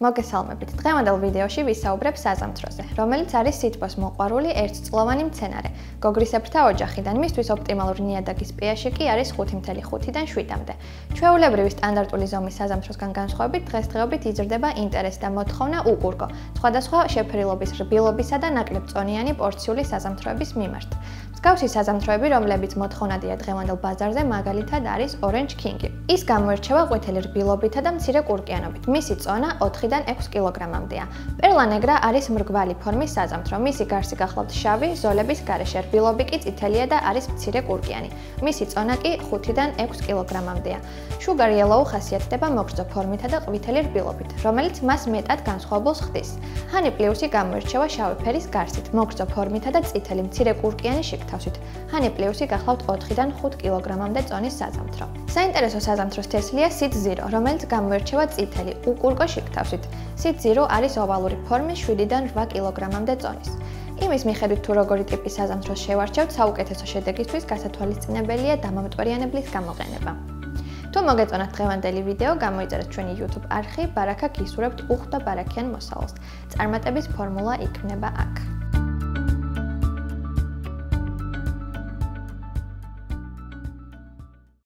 მოგესალმებით. დღევანდელ ვიდეოში ვისაუბრებ საზამთროზე, რომელიც არის სითბოს მოყვარული ერთწლოვანი მცენარე. გოგრისებრთა ოჯახიდან მისთვის ოპტიმალური ნიადაგის pH კი არის 5.5-დან 7-მდე. ჩვეულებრივი სტანდარტული ზომის საზამთროსგან განსხვავებით, დღესდღეობით იზრდება ინტერესი და მოთხოვნა უკურგო, სხვადასხვა შეფერილობის, რბილობისა და ნაკლებწონიანი პორციული საზამთროების მიმართ. მსგავსი საზამთროები, რომლებიც მოთხოვნადია დღევანდელ ბაზარზე, მაგალითად არის Orange King. ის გამოირჩევა ყვითელი რბილობითა და მცირე კურკიანობით. მისი წონა 4-დან 6 კილოგრამამდეა. Perla negra არის მრგვალი ფორმის საზამთრო. მისი გარსი გახლავთ შავი, ზოლების გარეშე რბილობი კი წითელია და არის მცირე კურკიანი. მისი წონა კი 5-დან 6 კილოგრამამდეა. Sugar yellow ხასიათდება მოგრძო ფორმითა და ყვითელი რბილობით, რომელიც მას მეტად განსხვავებულს ხდის. Honey Plus-ი გამოირჩევა შავი ფერის გარსით, მოგრძო ფორმითა და წითელი მცირე კურკიანი შიგთავსით. Honey Plus-ი გახლავთ 4-დან 5 კილოგრამამდე წონის საზამთრო. საინტერესო საზამთროს თესლია Seed Zero, რომელიც გამოირჩევა წითელი, უკურგო შიგთავსით. Seed Zero არის ოვალური ფორმის 7-დან 8 კილოგრამამდე წონის. იმის მიხედვით თუ როგორი ტიპის საზამთროს შევარჩევთ, საუკეთესო შედეგისთვის გასათვალისწინებელია დამამტვერიანებლის გამოყენება. თუ მოგეწონათ დღევანდელი ვიდეო, გამოიწერეთ ჩვენი YouTube არხი, ბარაქა გისურვებთ უხვ და ბარაქიან მოსავალს. წარმატების ფორმულა იქმნება აქ.